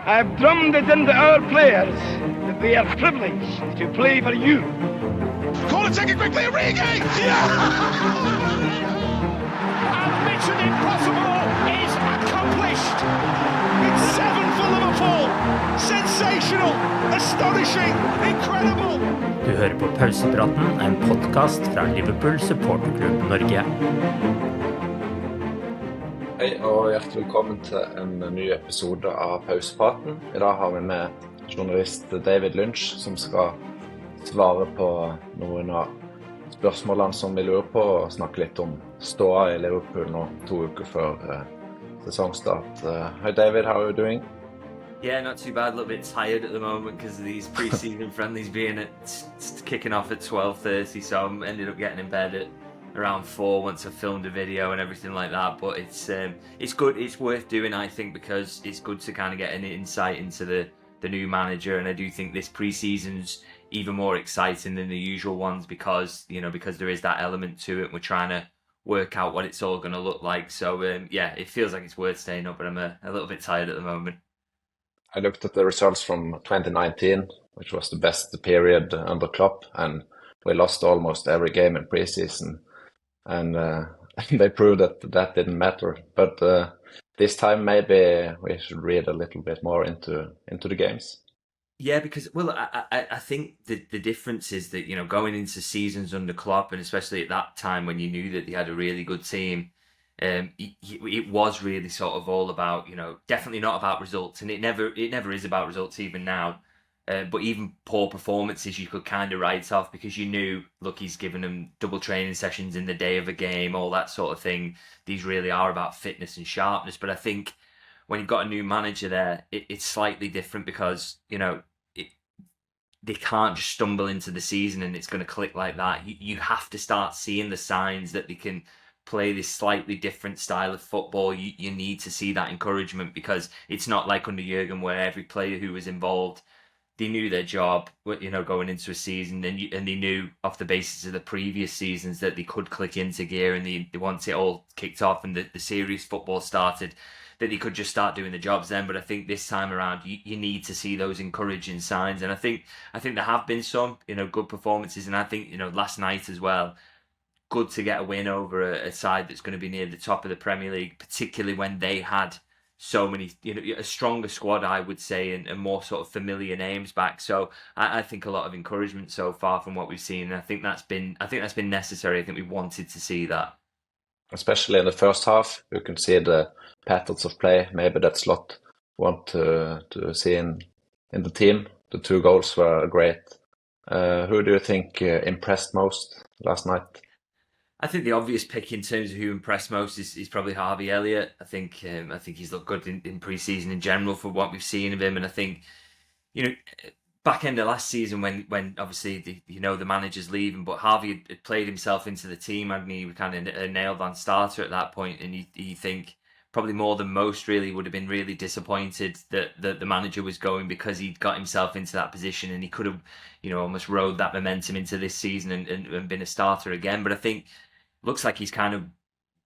I've drummed it into our players that we are privileged to play for you. Call it, take it quickly, Origi! Yeah! And Mission Impossible is accomplished. It's 7 for Liverpool. Sensational, astonishing, incredible. Du hører på Pausepraten, en podcast fra Liverpool supporterklubb Norge. Hei og hjertelig velkommen til en ny episode av Pausepraten. I dag har vi med journalist David Lynch som skal svare på noen av spørsmålene som vi lurer på og snakke litt om ståa I Liverpool nå 2 uker før sesongstart. Hi David, how are you doing? Yeah, not too bad. A little bit tired at the moment because of these pre-season friendlies being kicking off at 12:30, so I ended up getting in bed at around 4 once I filmed a video and everything like that. But it's good. It's worth doing, I think, because it's good to kind of get an insight into the new manager, and I do think this pre-season's even more exciting than the usual ones because there is that element to it. We're trying to work out what it's all going to look like. So yeah, it feels like it's worth staying up, but I'm a little bit tired at the moment. I looked at the results from 2019, which was the best period under Klopp, and we lost almost every game in preseason. And they proved that didn't matter. But this time maybe we should read a little bit more into the games. Yeah, because I think the difference is that going into seasons under Klopp, and especially at that time when you knew that they had a really good team, it was really sort of all about definitely not about results, and it never is about results even now. But even poor performances you could kind of write off because you knew, look, he's given them double training sessions in the day of a game, all that sort of thing. These really are about fitness and sharpness. But I think when you've got a new manager there, it's slightly different because, they can't just stumble into the season and it's going to click like that. You have to start seeing the signs that they can play this slightly different style of football. You need to see that encouragement because it's not like under Jurgen where every player who was involved, they knew their job, going into a season, and they knew off the basis of the previous seasons that they could click into gear, and they once it all kicked off and the serious football started, that they could just start doing the jobs then. But I think this time around, you need to see those encouraging signs, and I think there have been some, good performances, and I think last night as well, good to get a win over a side that's going to be near the top of the Premier League, particularly when they had so many, a stronger squad, I would say, and more sort of familiar names back. So I think a lot of encouragement so far from what we've seen. And I think that's been necessary. I think we wanted to see that. Especially in the first half, you can see the patterns of play. Maybe that's what we want to see in the team. The 2 goals were great. Who do you think impressed most last night? I think the obvious pick in terms of who impressed most is probably Harvey Elliott. I think he's looked good in pre-season in general for what we've seen of him, and I think back end of last season when obviously the manager's leaving, but Harvey had played himself into the team, and he was kind of a nailed on starter at that point, and you think probably more than most really would have been really disappointed that the manager was going because he'd got himself into that position and he could have almost rode that momentum into this season and been a starter again. But I think looks like he's kind of,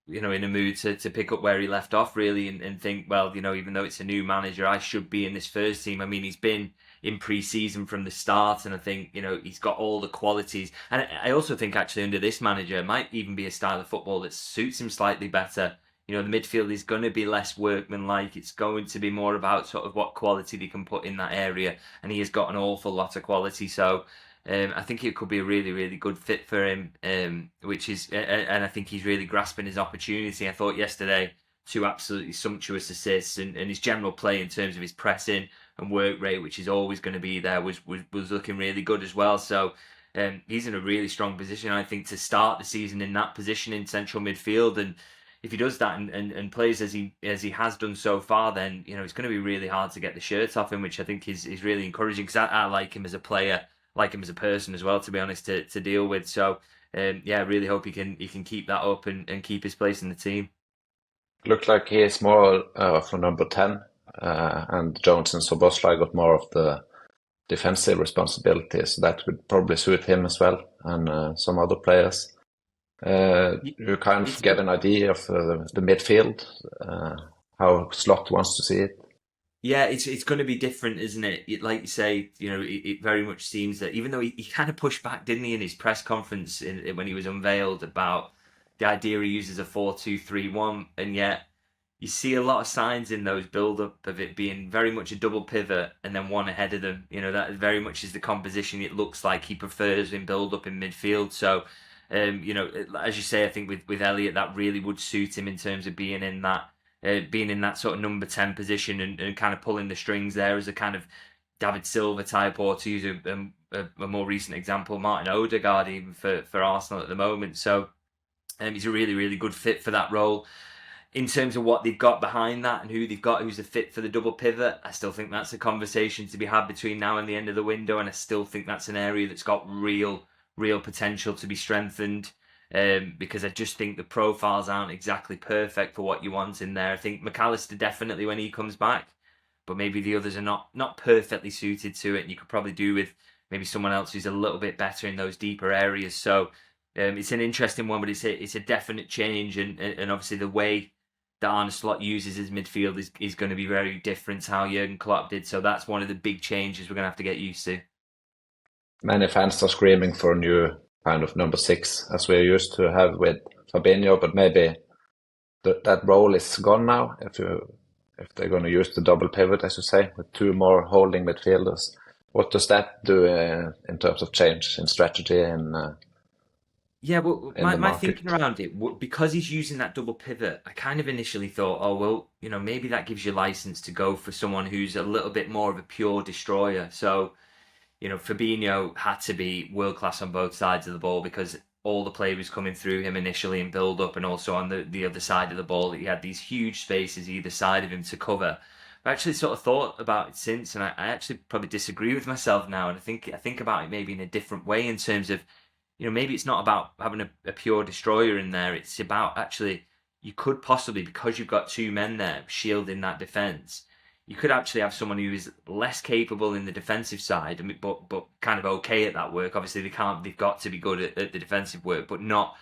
in a mood to pick up where he left off, really, and think, well, even though it's a new manager, I should be in this first team. I mean, he's been in pre-season from the start, and I think, he's got all the qualities. And I also think, actually, under this manager, it might even be a style of football that suits him slightly better. The midfield is going to be less workmanlike. It's going to be more about sort of what quality they can put in that area, and he has got an awful lot of quality, so I think it could be a really, really good fit for him, and I think he's really grasping his opportunity. I thought yesterday 2 absolutely sumptuous assists, and his general play in terms of his pressing and work rate, which is always going to be there, was looking really good as well. So he's in a really strong position, I think, to start the season in that position in central midfield. And if he does that and plays as he has done so far, then it's going to be really hard to get the shirt off him, which I think is really encouraging because I like him as a player. Like him as a person as well, to be honest, to deal with. So I really hope he can keep that up and keep his place in the team. Looked like he is more for number 10, and Jones and Szoboszlai got more of the defensive responsibilities. That would probably suit him as well, and some other players. You kind of get an idea of the midfield, how Slot wants to see it. Yeah, it's going to be different, isn't it? Like you say, it very much seems that even though he kind of pushed back, didn't he, in his press conference when he was unveiled about the idea he uses a 4-2-3-1, and yet you see a lot of signs in those build-up of it being very much a double pivot and then one ahead of them. That very much is the composition it looks like he prefers in build-up in midfield. So, as you say, I think with Elliott, that really would suit him in terms of being in that sort of number 10 position and kind of pulling the strings there as a kind of David Silva type, or to use a more recent example, Martin Odegaard even for Arsenal at the moment. So he's a really, really good fit for that role. In terms of what they've got behind that and who they've got who's a fit for the double pivot, I still think that's a conversation to be had between now and the end of the window, and I still think that's an area that's got real potential to be strengthened. Because I just think the profiles aren't exactly perfect for what you want in there. I think McAllister definitely when he comes back, but maybe the others are not perfectly suited to it, and you could probably do with maybe someone else who's a little bit better in those deeper areas. So it's an interesting one, but it's a definite change, and obviously the way that Arne Slot uses his midfield is going to be very different to how Jurgen Klopp did. So that's one of the big changes we're going to have to get used to. Many fans are screaming for a new kind of number 6, as we're used to have with Fabinho, but maybe that role is gone now. If they're going to use the double pivot, as you say, with 2 more holding midfielders, what does that do in terms of change in strategy and? Yeah, well, my thinking around it, because he's using that double pivot, I kind of initially thought, oh, well, maybe that gives you license to go for someone who's a little bit more of a pure destroyer. So, Fabinho had to be world-class on both sides of the ball because all the play was coming through him initially in build-up, and also on the other side of the ball, he had these huge spaces either side of him to cover. I actually sort of thought about it since, and I actually probably disagree with myself now, and I think about it maybe in a different way in terms of, maybe it's not about having a pure destroyer in there. It's about actually, you could possibly, because you've got 2 men there shielding that defence, you could actually have someone who is less capable in the defensive side, but kind of okay at that work. Obviously, they've got to be good at the defensive work, but not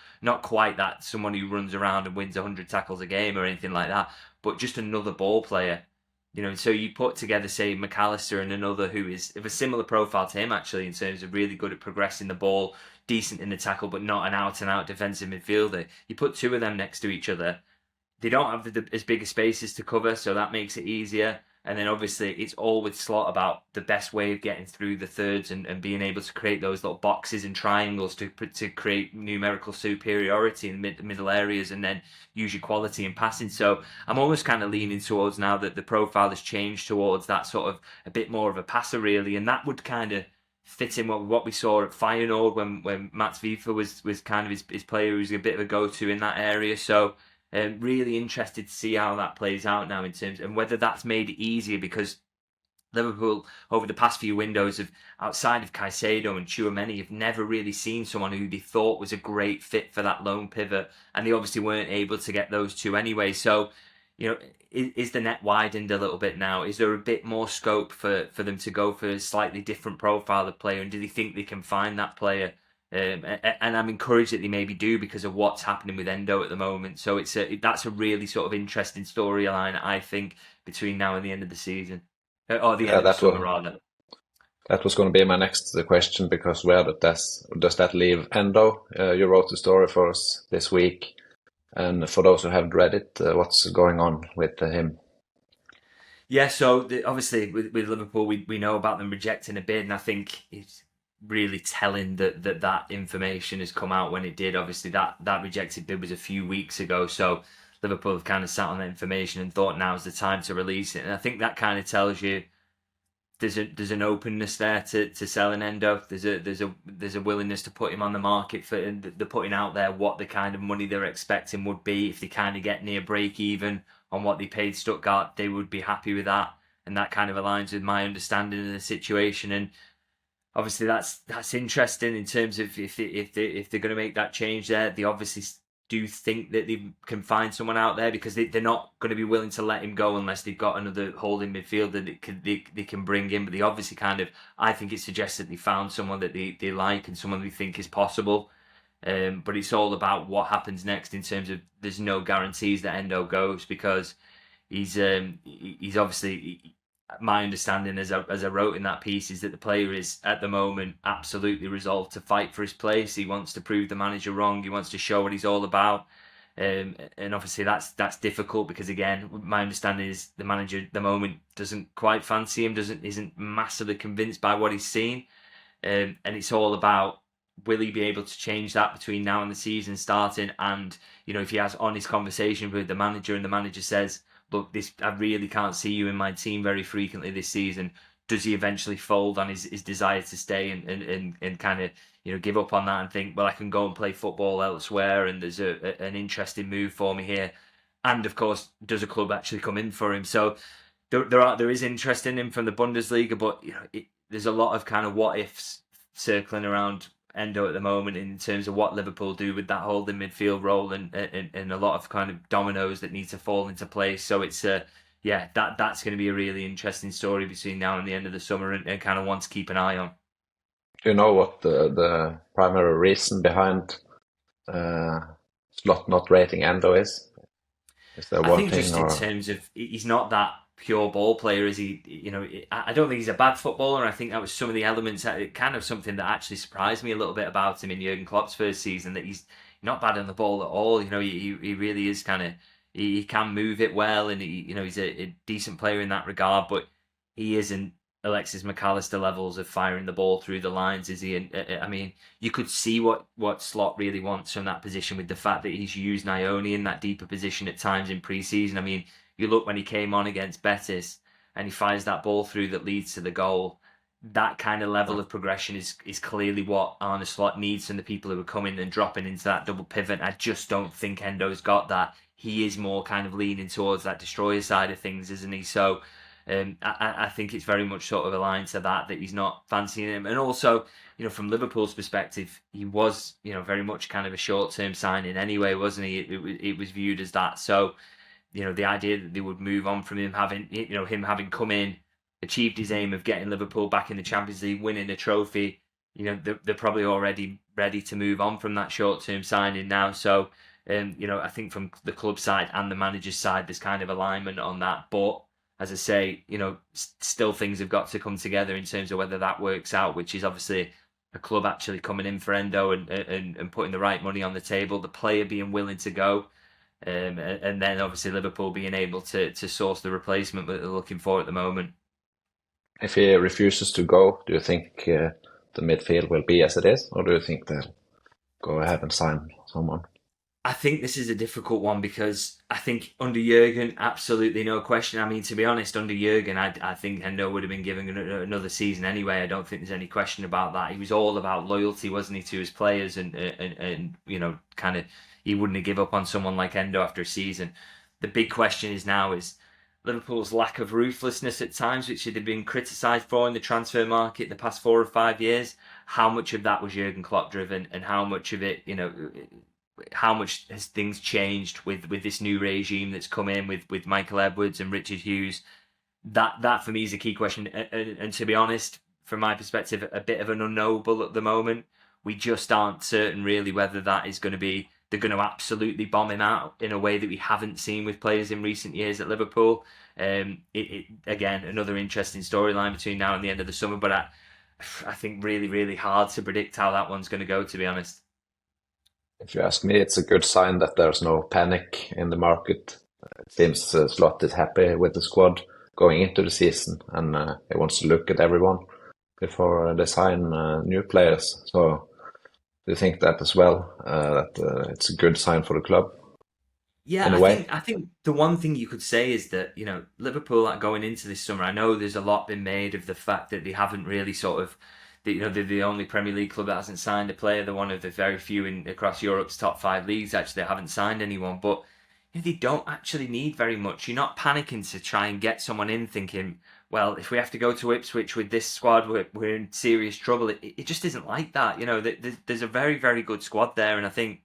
quite that someone who runs around and wins 100 tackles a game or anything like that, but just another ball player. So you put together, say, McAllister and another who is of a similar profile to him, actually, in terms of really good at progressing the ball, decent in the tackle, but not an out-and-out defensive midfielder. You put 2 of them next to each other. They don't have as big a spaces to cover, so that makes it easier. And then obviously it's all with Slot about the best way of getting through the thirds and being able to create those little boxes and triangles to create numerical superiority in the middle areas and then use your quality in passing. So I'm almost kind of leaning towards now that the profile has changed towards that sort of a bit more of a passer really, and that would kind of fit in what we saw at Feyenoord when Mats Wife was kind of his player who's a bit of a go-to in that area. So really interested to see how that plays out now in terms, and whether that's made it easier because Liverpool over the past few windows have, outside of Caicedo and Tchouaméni, have never really seen someone who they thought was a great fit for that lone pivot, and they obviously weren't able to get those 2 anyway. So, is the net widened a little bit now? Is there a bit more scope for them to go for a slightly different profile of player, and do they think they can find that player? And I'm encouraged that they maybe do because of what's happening with Endo at the moment. So that's a really sort of interesting storyline, I think, between now and the end of the season. Or the end of the summer, rather. That was going to be my next question, because where does that leave Endo? You wrote the story for us this week. And for those who haven't read it, what's going on with him? Yeah, so obviously with Liverpool, we know about them rejecting a bid, and I think it's really telling that information has come out when it did. Obviously that rejected bid was a few weeks ago, so Liverpool have kind of sat on that information and thought now's the time to release it, and I think that kind of tells you there's an openness there to selling Endo. There's a willingness to put him on the market for, and they're putting out there what the kind of money they're expecting would be if they kind of get near break even on what they paid Stuttgart. They would be happy with that, and that kind of aligns with my understanding of the situation. And obviously that's interesting in terms of if they're going to make that change there. They obviously do think that they can find someone out there, because they're not going to be willing to let him go unless they've got another holding midfielder that they can bring in. But they obviously I think it suggests that they found someone that they like and someone they think is possible. But it's all about what happens next in terms of there's no guarantees that Endo goes, because he's obviously my understanding, as I wrote in that piece, is that the player is at the moment absolutely resolved to fight for his place. He wants to prove the manager wrong. He wants to show what he's all about. And obviously that's difficult because, again, my understanding is the manager at the moment doesn't quite fancy him, isn't massively convinced by what he's seen. And it's all about, will he be able to change that between now and the season starting? And, if he has honest conversation with the manager and the manager says, look, I really can't see you in my team very frequently this season, does he eventually fold on his desire to stay and kind of, give up on that and think, well, I can go and play football elsewhere and there's an interesting move for me here? And of course, does a club actually come in for him? So there is interest in him from the Bundesliga, but there's a lot of kind of what ifs circling around Endo at the moment in terms of what Liverpool do with that holding midfield role and a lot of kind of dominoes that need to fall into place. So it's that's going to be a really interesting story between now and the end of the summer and kind of one to keep an eye on. Do you know what the primary reason behind Slot not rating Endo is? Is there one I think thing, just or... in terms of he's not that pure ball player, is he? I don't think he's a bad footballer. I think that was some of the elements, kind of something that actually surprised me a little bit about him in Jurgen Klopp's first season, that he's not bad on the ball at all. He really is kind of, he can move it well, and he's a decent player in that regard, but he isn't Alexis McAllister levels of firing the ball through the lines, is he? And I mean, you could see what Slot really wants from that position with the fact that he's used Ione in that deeper position at times in pre-season. I mean, you look when he came on against Betis and he fires that ball through that leads to the goal. That kind of level of progression is clearly what Arne Slot needs from the people who are coming and dropping into that double pivot. I just don't think Endo's got that. He is more kind of leaning towards that destroyer side of things, isn't he? So I think it's very much sort of aligned to that he's not fancying him. And also, from Liverpool's perspective, he was, very much kind of a short-term signing anyway, wasn't he? It was viewed as that. So, the idea that they would move on from him having come in, achieved his aim of getting Liverpool back in the Champions League, winning a trophy, they're probably already ready to move on from that short-term signing now. So, I think from the club side and the manager's side, there's kind of alignment on that. But as I say, still things have got to come together in terms of whether that works out, which is obviously a club actually coming in for Endo and putting the right money on the table, the player being willing to go. And then obviously Liverpool being able to source the replacement that they're looking for at the moment. If he refuses to go, do you think the midfield will be as it is, or do you think they'll go ahead and sign someone? I think this is a difficult one because I think under Jurgen, absolutely no question. I mean, to be honest, under Jurgen, I think Endo would have been given another season anyway. I don't think there's any question about that. He was all about loyalty, wasn't he, to his players, and kind of, he wouldn't have give up on someone like Endo after a season. The big question is now is Liverpool's lack of ruthlessness at times, which they've been criticised for in the transfer market the past 4 or 5 years. How much of that was Jurgen Klopp driven, and how much of it, how much has things changed with this new regime that's come in with Michael Edwards and Richard Hughes? That for me is a key question. And to be honest, from my perspective, a bit of an unknowable at the moment. We just aren't certain really whether that is going to be, they're going to absolutely bomb him out in a way that we haven't seen with players in recent years at Liverpool. Again, another interesting storyline between now and the end of the summer, but I think really, really hard to predict how that one's going to go, to be honest. If you ask me, it's a good sign that there's no panic in the market. It seems Slot is happy with the squad going into the season, and he wants to look at everyone before they sign new players. So do you think that as well, that it's a good sign for the club? Yeah, I think the one thing you could say is that, Liverpool are going into this summer, I know there's a lot been made of the fact that they haven't really sort of, they're the only Premier League club that hasn't signed a player. They're one of the very few across Europe's top 5 leagues, actually, they haven't signed anyone. But they don't actually need very much. You're not panicking to try and get someone in thinking, well, if we have to go to Ipswich with this squad, we're in serious trouble. It just isn't like that. There's a very, very good squad there. And I think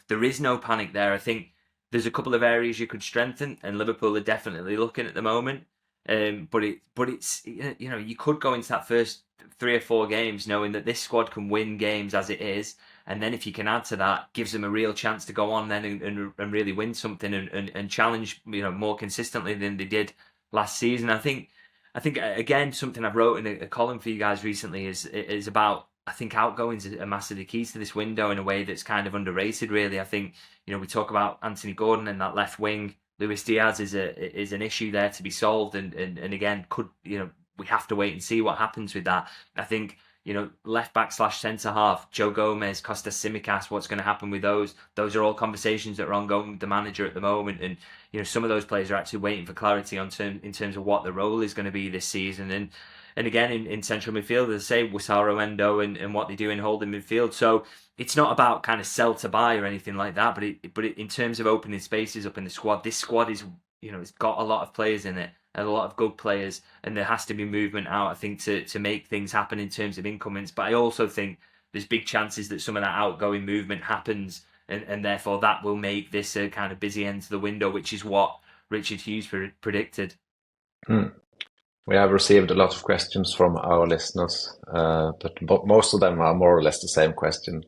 there is no panic there. I think there's a couple of areas you could strengthen, and Liverpool are definitely looking at the moment. But it's you could go into that first 3 or 4 games knowing that this squad can win games as it is, and then if you can add to that, gives them a real chance to go on then and really win something and challenge more consistently than they did last season. I think again, something I've wrote in a column for you guys recently is about, I think outgoings are massively key to this window in a way that's kind of underrated, really. I think, we talk about Anthony Gordon and that left wing. Luis Diaz is an issue there to be solved, and again, we have to wait and see what happens with that. I think, left back / centre half, Joe Gomez, Kostas Tsimikas, what's going to happen with those? Those are all conversations that are ongoing with the manager at the moment, and some of those players are actually waiting for clarity in terms of what the role is going to be this season. And again, in central midfield, as I say, Wataru Endo and what they do in holding midfield. So it's not about kind of sell to buy or anything like that, but in terms of opening spaces up in the squad, this squad is, it's got a lot of players in it, and a lot of good players, and there has to be movement out, I think, to make things happen in terms of incomings. But I also think there's big chances that some of that outgoing movement happens, and therefore that will make this a kind of busy end to the window, which is what Richard Hughes predicted. We have received a lot of questions from our listeners, but most of them are more or less the same question.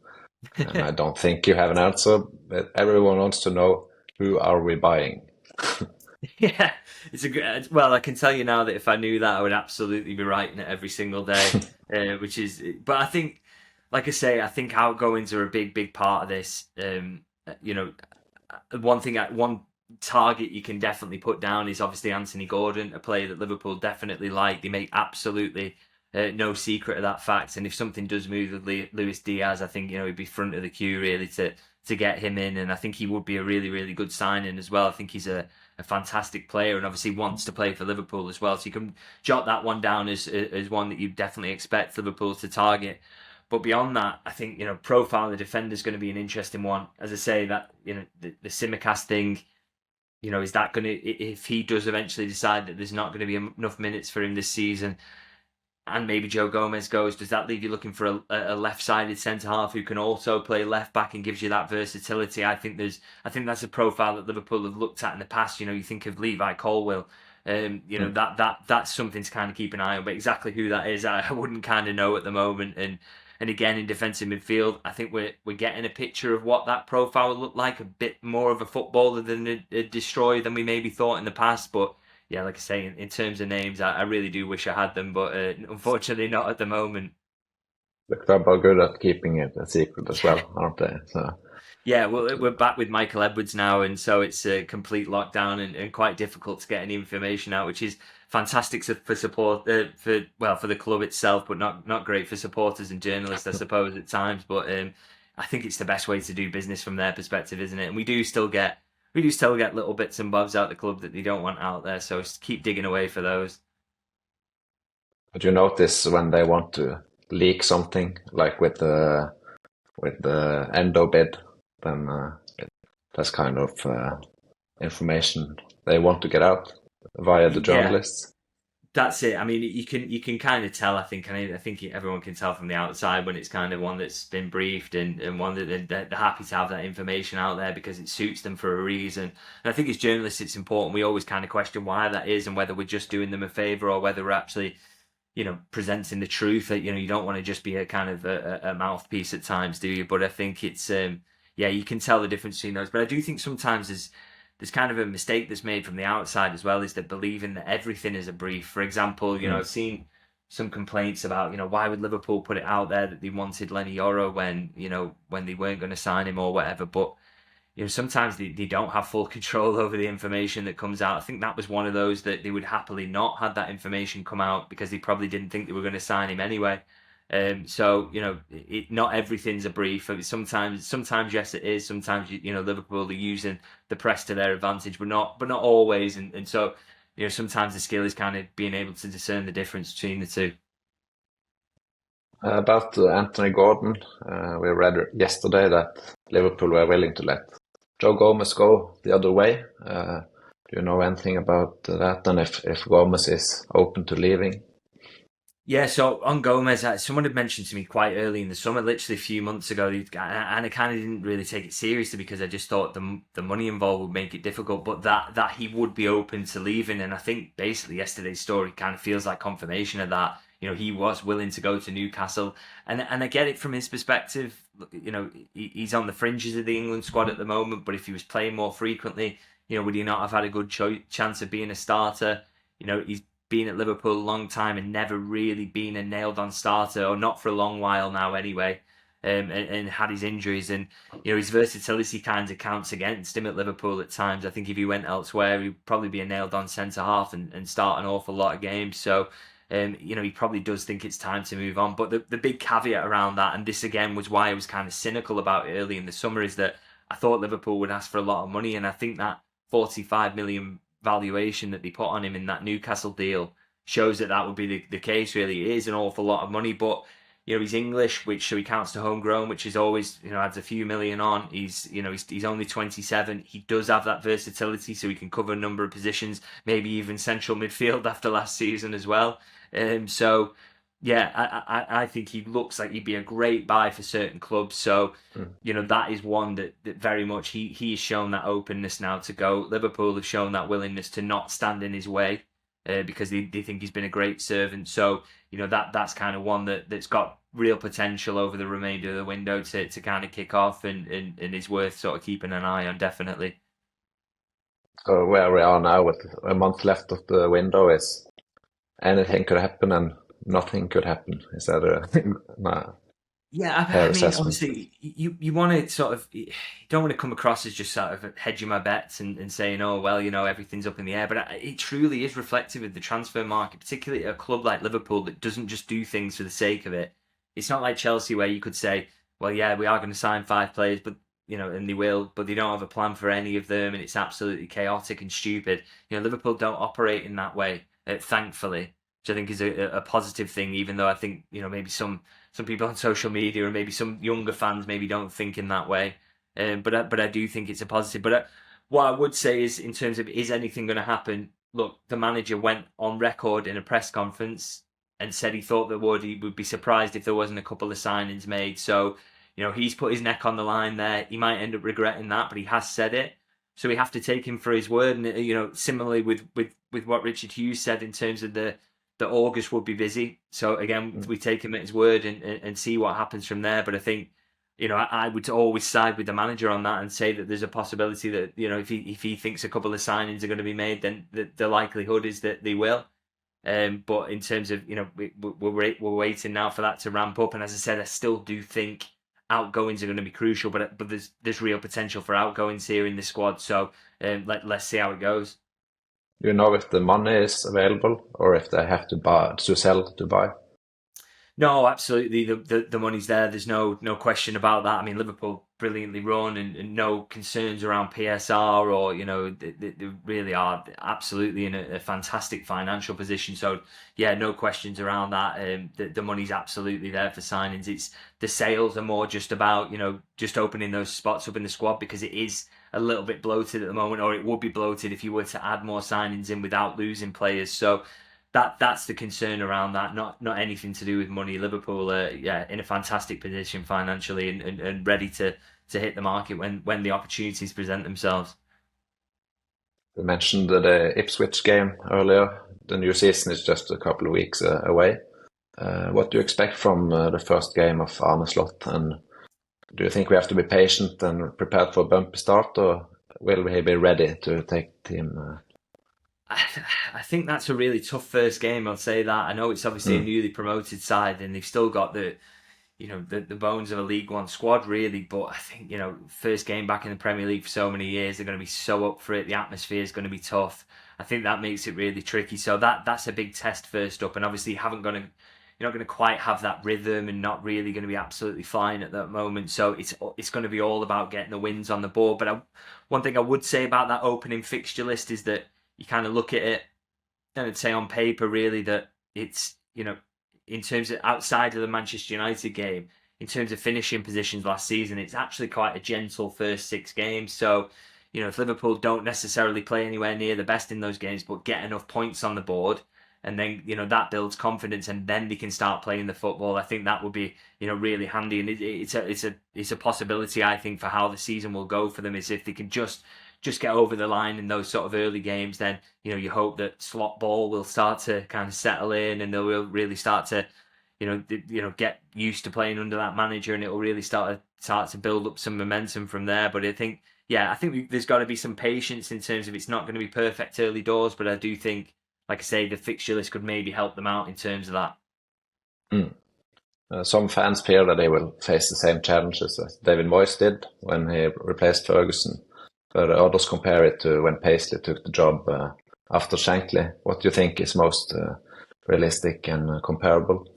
And I don't think you have an answer, but everyone wants to know, who are we buying? Yeah, it's a good. Well, I can tell you now that if I knew that, I would absolutely be writing it every single day. But I think, like I say, I think outgoings are a big part of this. One target you can definitely put down is obviously Anthony Gordon, a player that Liverpool definitely like. They make absolutely no secret of that fact. And if something does move with Luis Diaz, I think he'd be front of the queue really to get him in. And I think he would be a really good signing as well. I think he's a fantastic player, and obviously wants to play for Liverpool as well. So you can jot that one down as one that you definitely expect Liverpool to target. But beyond that, I think profile of the defender is going to be an interesting one. As I say, that the Tsimikas thing. Is that going to, if he does eventually decide that there's not going to be enough minutes for him this season, and maybe Joe Gomez goes, does that leave you looking for a left-sided centre-half who can also play left-back and gives you that versatility? I think that's a profile that Liverpool have looked at in the past. You think of Levi Colwill. That's something to kind of keep an eye on. But exactly who that is, I wouldn't kind of know at the moment. And again, in defensive midfield, I think we're getting a picture of what that profile would look like, a bit more of a footballer than a destroyer than we maybe thought in the past. But yeah, like I say, in terms of names, I really do wish I had them, but unfortunately not at the moment. The club are good at keeping it a secret as well, aren't they? So. Yeah, well, we're back with Michael Edwards now, and so it's a complete lockdown and quite difficult to get any information out, which is fantastic for support for the club itself, but not great for supporters and journalists, I suppose, at times. But I think it's the best way to do business from their perspective, isn't it? And we do still get little bits and bobs out the club that they don't want out there, so keep digging away for those. But you notice when they want to leak something, like with the Endo bid, then that's kind of information they want to get out via the journalists. Yeah, that's it. I mean, you can kind of tell. I think everyone can tell from the outside when it's kind of one that's been briefed and one that they're happy to have that information out there because it suits them for a reason. And I think as journalists, it's important. We always kind of question why that is and whether we're just doing them a favour or whether we're actually, presenting the truth. That you don't want to just be a kind of a mouthpiece at times, do you? But I think it's you can tell the difference between those. But I do think sometimes there's kind of a mistake that's made from the outside as well, is that believing that everything is a brief. For example, I've seen some complaints about, why would Liverpool put it out there that they wanted Lenny Yoro when they weren't going to sign him or whatever. But sometimes they don't have full control over the information that comes out. I think that was one of those that they would happily not have that information come out because they probably didn't think they were going to sign him anyway. So not everything's a brief. Sometimes yes, it is. Sometimes Liverpool are using the press to their advantage, but not always. And so sometimes the skill is kind of being able to discern the difference between the two. About Anthony Gordon, we read yesterday that Liverpool were willing to let Joe Gomez go the other way. Do you know anything about that, and if Gomez is open to leaving? Yeah, so on Gomez, someone had mentioned to me quite early in the summer, literally a few months ago, and I kind of didn't really take it seriously because I just thought the money involved would make it difficult, but that he would be open to leaving. And I think basically yesterday's story kind of feels like confirmation of that. He was willing to go to Newcastle, and I get it from his perspective. He's on the fringes of the England squad at the moment, but if he was playing more frequently, would he not have had a good chance of being a starter? he's been at Liverpool a long time and never really been a nailed-on starter, or not for a long while now anyway, and had his injuries. And, his versatility kind of counts against him at Liverpool at times. I think if he went elsewhere, he'd probably be a nailed-on centre-half and start an awful lot of games. So, he probably does think it's time to move on. But the big caveat around that, and this again was why I was kind of cynical about it early in the summer, is that I thought Liverpool would ask for a lot of money, and I think that 45 million valuation that they put on him in that Newcastle deal shows that would be the case. Really, it is an awful lot of money, but he's English, so he counts to homegrown, which is always adds a few million on. He's only 27. He does have that versatility, so he can cover a number of positions, maybe even central midfield after last season as well. So yeah, I think he looks like he'd be a great buy for certain clubs. So, that is one that very much he has shown that openness now to go. Liverpool have shown that willingness to not stand in his way because they think he's been a great servant. So, that's kind of one that's got real potential over the remainder of the window to kind of kick off and is worth sort of keeping an eye on, definitely. So where we are now with a month left of the window is anything could happen and nothing could happen. Is that a Yeah, I mean, obviously, you want to sort of, you don't want to come across as just sort of hedging my bets and saying, oh, well, everything's up in the air. But it truly is reflective of the transfer market, particularly at a club like Liverpool that doesn't just do things for the sake of it. It's not like Chelsea where you could say, well, yeah, we are going to sign 5 players, but and they will, but they don't have a plan for any of them, and it's absolutely chaotic and stupid. Liverpool don't operate in that way, thankfully, which I think is a positive thing, even though I think, maybe some people on social media or maybe some younger fans maybe don't think in that way. But I do think it's a positive. But what I would say is, in terms of is anything going to happen, look, the manager went on record in a press conference and said he thought he would be surprised if there wasn't a couple of signings made. So, he's put his neck on the line there. He might end up regretting that, but he has said it. So we have to take him for his word. And, similarly with what Richard Hughes said in terms of the August would be busy. So again, we take him at his word and see what happens from there. But I think, I would always side with the manager on that and say that there's a possibility that, if he thinks a couple of signings are going to be made, then the likelihood is that they will. But in terms of, we're waiting now for that to ramp up. And as I said, I still do think outgoings are going to be crucial, but there's real potential for outgoings here in the squad. So let's see how it goes. Do you know if the money is available or if they have to sell to buy? No, absolutely. The money's there. There's no question about that. I mean, Liverpool brilliantly run and no concerns around PSR or, they really are absolutely in a fantastic financial position. So, yeah, no questions around that. The money's absolutely there for signings. It's the sales are more just about, just opening those spots up in the squad because it is a little bit bloated at the moment, or it would be bloated if you were to add more signings in without losing players. So that's the concern around that, not anything to do with money. Liverpool in a fantastic position financially and ready to hit the market when the opportunities present themselves. You mentioned the Ipswich game earlier. The new season is just a couple of weeks away. What do you expect from the first game of Arne Slot? And do you think we have to be patient and prepared for a bumpy start, or will he be ready to take the team? I think that's a really tough first game. I'll say that. I know it's obviously a newly promoted side, and they've still got the bones of a League One squad, really. But I think first game back in the Premier League for so many years, they're going to be so up for it. The atmosphere is going to be tough. I think that makes it really tricky. So that's a big test first up, and obviously you're not going to quite have that rhythm and not really going to be absolutely flying at that moment. So it's going to be all about getting the wins on the board. But one thing I would say about that opening fixture list is that you kind of look at it and I'd say on paper really that it's, in terms of outside of the Manchester United game, in terms of finishing positions last season, it's actually quite a gentle first 6 games. So, if Liverpool don't necessarily play anywhere near the best in those games, but get enough points on the board, and then, that builds confidence and then they can start playing the football, I think that would be, really handy. And it's a possibility, I think, for how the season will go for them, is if they can just get over the line in those sort of early games, then, you hope that slot ball will start to kind of settle in and they'll really start to, get used to playing under that manager, and it will really start to build up some momentum from there. But I think there's got to be some patience in terms of it's not going to be perfect early doors, but I do think like I say, the fixture list could maybe help them out in terms of that. Some fans fear that they will face the same challenges as David Moyes did when he replaced Ferguson, but others compare it to when Paisley took the job after Shankly. What do you think is most realistic and comparable?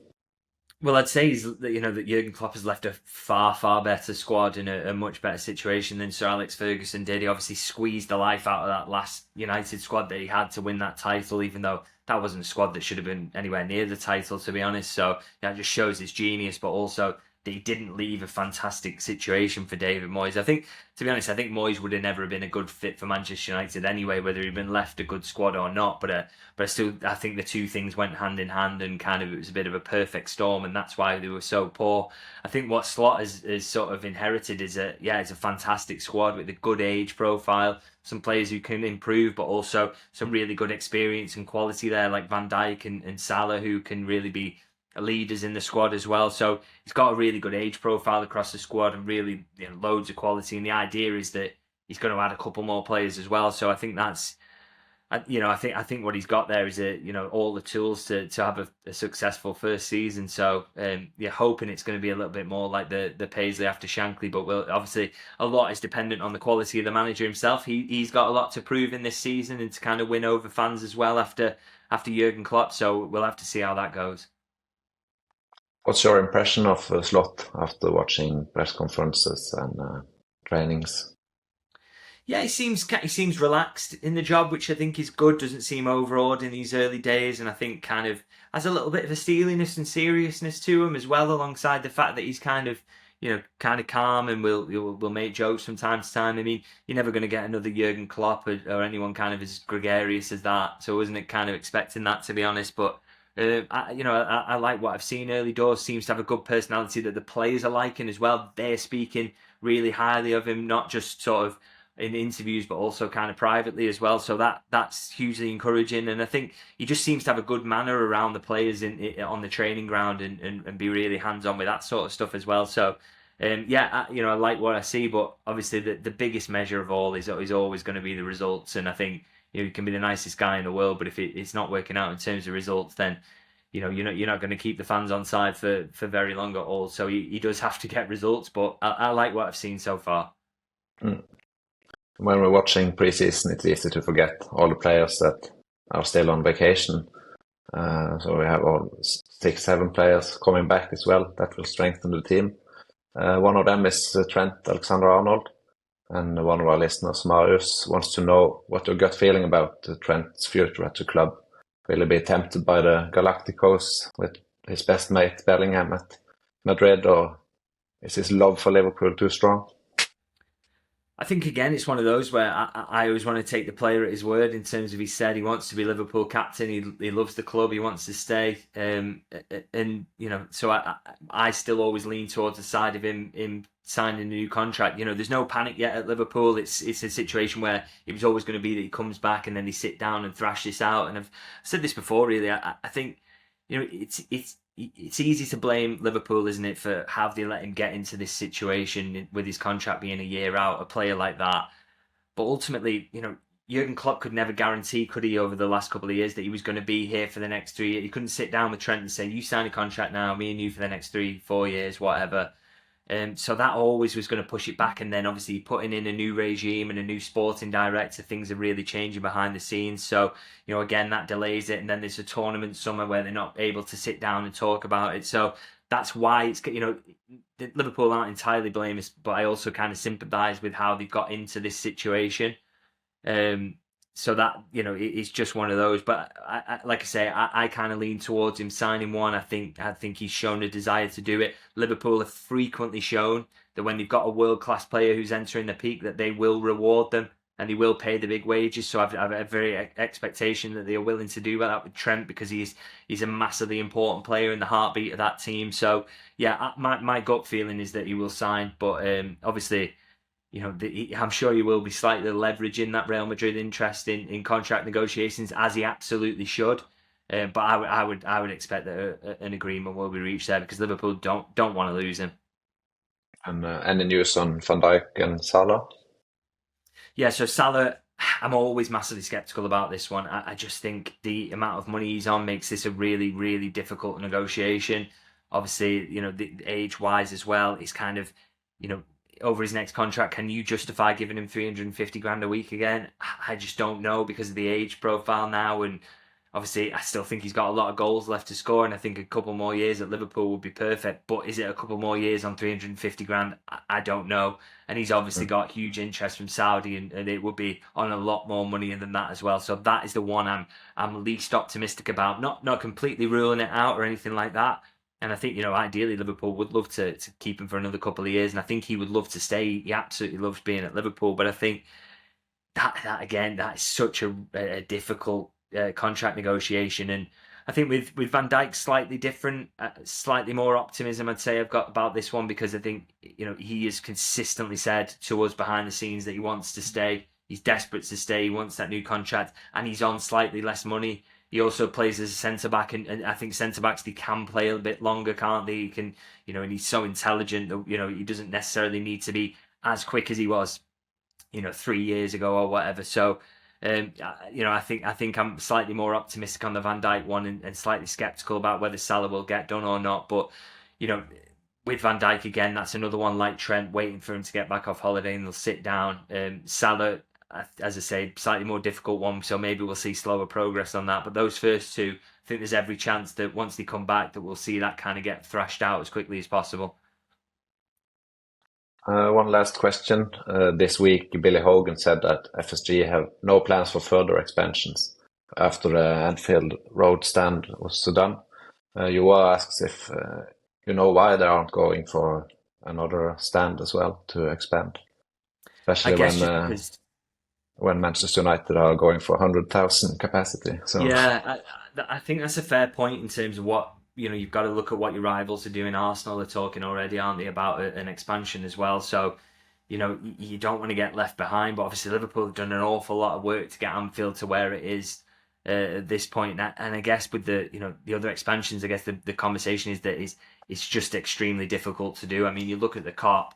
Well, I'd say that Jurgen Klopp has left a far, far better squad in a much better situation than Sir Alex Ferguson did. He obviously squeezed the life out of that last United squad that he had to win that title, even though that wasn't a squad that should have been anywhere near the title, to be honest. So that just shows his genius, but also that he didn't leave a fantastic situation for David Moyes. I think, to be honest, Moyes would have never been a good fit for Manchester United anyway, whether he'd been left a good squad or not. But I think the two things went hand in hand, and kind of it was a bit of a perfect storm, and that's why they were so poor. I think what Slot has sort of inherited is it's a fantastic squad with a good age profile, some players who can improve, but also some really good experience and quality there, like Van Dijk and Salah, who can really be leaders in the squad as well. So he's got a really good age profile across the squad and really loads of quality. And the idea is that he's going to add a couple more players as well. So I think that's, I think what he's got there is all the tools to have a successful first season. So hoping it's going to be a little bit more like the Paisley after Shankly. But obviously a lot is dependent on the quality of the manager himself. He's got a lot to prove in this season and to kind of win over fans as well after Jurgen Klopp. So we'll have to see how that goes. What's your impression of Slot after watching press conferences and trainings? Yeah, he seems relaxed in the job, which I think is good. Doesn't seem overawed in these early days, and I think kind of has a little bit of a steeliness and seriousness to him as well, alongside the fact that he's kind of calm and will make jokes from time to time. I mean, you're never going to get another Jurgen Klopp or anyone kind of as gregarious as that. So wasn't it kind of expecting that, to be honest? But I like what I've seen early doors. Seems to have a good personality that the players are liking as well. They're speaking really highly of him, not just sort of in interviews, but also kind of privately as well. So that's hugely encouraging. And I think he just seems to have a good manner around the players on the training ground and be really hands-on with that sort of stuff as well. So I like what I see, but obviously the biggest measure of all is always going to be the results. And I think you can be the nicest guy in the world, but if it's not working out in terms of results, then you're not going to keep the fans on side for very long at all. So he does have to get results, but I like what I've seen so far. When we're watching Preseason, it's easy to forget all the players that are still on vacation. So we have all 6-7 players coming back as well. That will strengthen the team. One of them is Trent Alexander-Arnold. And one of our listeners, Marius, wants to know what your gut feeling about Trent's future at the club. Will he be tempted by the Galacticos with his best mate Bellingham at Madrid, or is his love for Liverpool too strong? I think, again, it's one of those where I always want to take the player at his word in terms of he said he wants to be Liverpool captain, he loves the club, he wants to stay. So I still always lean towards the side of him signing a new contract. There's no panic yet at Liverpool. It's a situation where it was always going to be that he comes back and then they sit down and thrash this out. And I've said this before, really. I think, it's easy to blame Liverpool, isn't it, for how they let him get into this situation with his contract being a year out, a player like that. But ultimately, Jurgen Klopp could never guarantee, could he, over the last couple of years that he was going to be here for the next 3 years. He couldn't sit down with Trent and say, you sign a contract now, me and you for the next 3-4 years, whatever. So that always was going to push it back. And then obviously putting in a new regime and a new sporting director, things are really changing behind the scenes. So, again, that delays it. And then there's a tournament summer where they're not able to sit down and talk about it. So that's why Liverpool aren't entirely blameless, but I also kind of sympathise with how they got into this situation. So that, it's just one of those. But like I say, I kind of lean towards him signing one. I think he's shown a desire to do it. Liverpool have frequently shown that when they've got a world-class player who's entering the peak, that they will reward them and they will pay the big wages. So I've a very expectation that they are willing to do that with Trent, because he's a massively important player in the heartbeat of that team. So yeah, my gut feeling is that he will sign. But obviously, I'm sure he will be slightly leveraging that Real Madrid interest in contract negotiations, as he absolutely should. But I would expect that an agreement will be reached there, because Liverpool don't want to lose him. And any news on Van Dijk and Salah? Yeah, so Salah I'm always massively sceptical about this one. I just think the amount of money he's on makes this a really, really difficult negotiation. Obviously, the age-wise as well, he's kind of, over his next contract, can you justify giving him 350 grand a week again? I just don't know because of the age profile now, and obviously I still think he's got a lot of goals left to score, and I think a couple more years at Liverpool would be perfect. But is it a couple more years on 350 grand? I don't know. And he's obviously got huge interest from Saudi, and it would be on a lot more money than that as well. So that is the one I'm least optimistic about. Not completely ruling it out or anything like that. And I think, ideally Liverpool would love to keep him for another couple of years, and I think he would love to stay. He absolutely loves being at Liverpool, but I think that again, that is such a difficult contract negotiation. And I think with Van Dijk, slightly different, slightly more optimism I'd say I've got about this one, because I think he has consistently said to us behind the scenes that he wants to stay. He's desperate to stay. He wants that new contract, and he's on slightly less money. He also plays as a centre-back, and I think centre-backs, they can play a bit longer, can't they? He can, and he's so intelligent that, he doesn't necessarily need to be as quick as he was, 3 years ago or whatever. So, I think I'm slightly more optimistic on the Van Dijk one, and slightly sceptical about whether Salah will get done or not. But, with Van Dijk, again, that's another one like Trent, waiting for him to get back off holiday and they'll sit down. Salah, as I say, slightly more difficult one, so maybe we'll see slower progress on that. But those first two, I think there's every chance that once they come back, that we'll see that kind of get thrashed out as quickly as possible. One last question. This week, Billy Hogan said that FSG have no plans for further expansions after the Anfield Road stand was done. Joa asks if you know why they aren't going for another stand as well to expand, especially when Manchester United are going for 100,000 capacity. So yeah, I think that's a fair point in terms of what, you've got to look at what your rivals are doing. Arsenal are talking already, aren't they, about an expansion as well. So, you don't want to get left behind. But obviously Liverpool have done an awful lot of work to get Anfield to where it is at this point. And I guess with the other expansions, I guess the conversation is that it's just extremely difficult to do. I mean, you look at the Kop,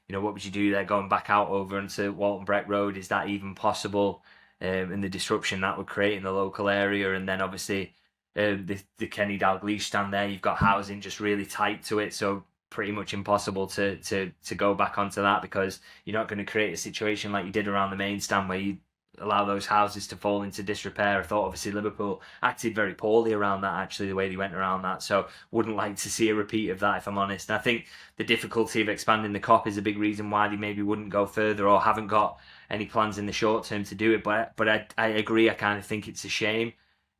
what would you do there going back out over into Walton Breck Road? Is that even possible? And the disruption that would create in the local area. And then obviously the Kenny Dalglish stand there, you've got housing just really tight to it. So pretty much impossible to go back onto that, because you're not going to create a situation like you did around the main stand where you allow those houses to fall into disrepair. I thought obviously Liverpool acted very poorly around that, actually, the way they went around that. So wouldn't like to see a repeat of that, if I'm honest. And I think the difficulty of expanding the Kop is a big reason why they maybe wouldn't go further or haven't got any plans in the short term to do it. But I agree, I kind of think it's a shame.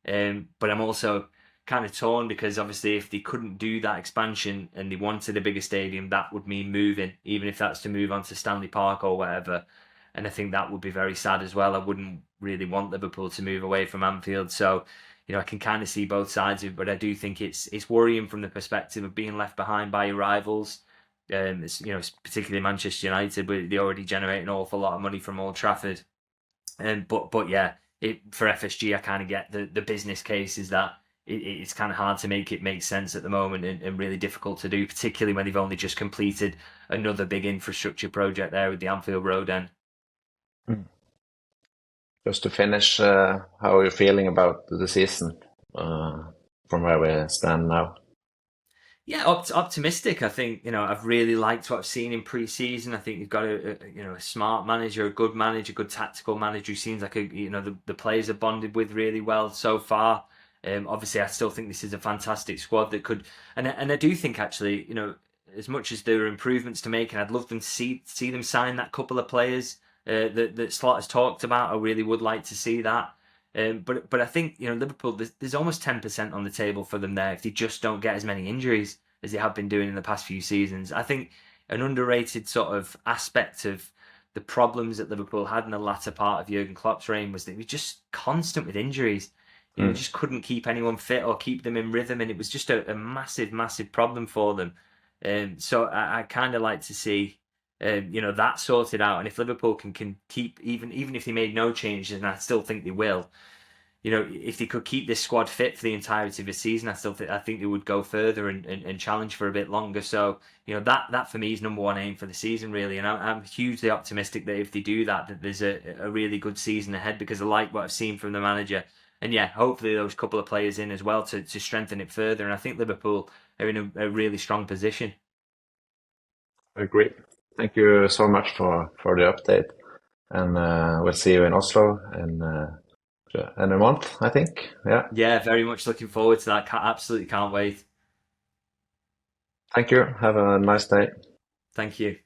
But I'm also kind of torn, because obviously if they couldn't do that expansion and they wanted a bigger stadium, that would mean moving, even if that's to move on to Stanley Park or whatever. And I think that would be very sad as well. I wouldn't really want Liverpool to move away from Anfield. So, I can kind of see both sides of it, but I do think it's worrying from the perspective of being left behind by your rivals. Particularly Manchester United, but they already generate an awful lot of money from Old Trafford. But yeah, for FSG, I kind of get the business case is that it's kind of hard to make it make sense at the moment, and really difficult to do, particularly when they've only just completed another big infrastructure project there with the Anfield Road end. Just to finish, how are you feeling about the season from where we stand now? Yeah, optimistic. I think, I've really liked what I've seen in pre-season. I think you've got a smart manager, a good tactical manager who seems like the players are bonded with really well so far. Obviously, I still think this is a fantastic squad that could, and I do think actually, as much as there are improvements to make, and I'd love them to see them sign that couple of players that Slot has talked about. I really would like to see that. But I think, Liverpool, there's almost 10% on the table for them there if they just don't get as many injuries as they have been doing in the past few seasons. I think an underrated sort of aspect of the problems that Liverpool had in the latter part of Jurgen Klopp's reign was that he was just constant with injuries. He just couldn't keep anyone fit or keep them in rhythm, and it was just a massive, massive problem for them. So I kind of like to see that sorted out. And if Liverpool can keep, even if they made no changes, and I still think they will, if they could keep this squad fit for the entirety of the season, I think they would go further and challenge for a bit longer. So, that for me is number one aim for the season, really. And I'm hugely optimistic that if they do that there's a really good season ahead, because I like what I've seen from the manager. And yeah, hopefully those couple of players in as well to strengthen it further. And I think Liverpool are in a really strong position. I agree. Thank you so much for the update. And we'll see you in Oslo in a month, I think. Yeah. Yeah, very much looking forward to that. Absolutely can't wait. Thank you. Have a nice day. Thank you.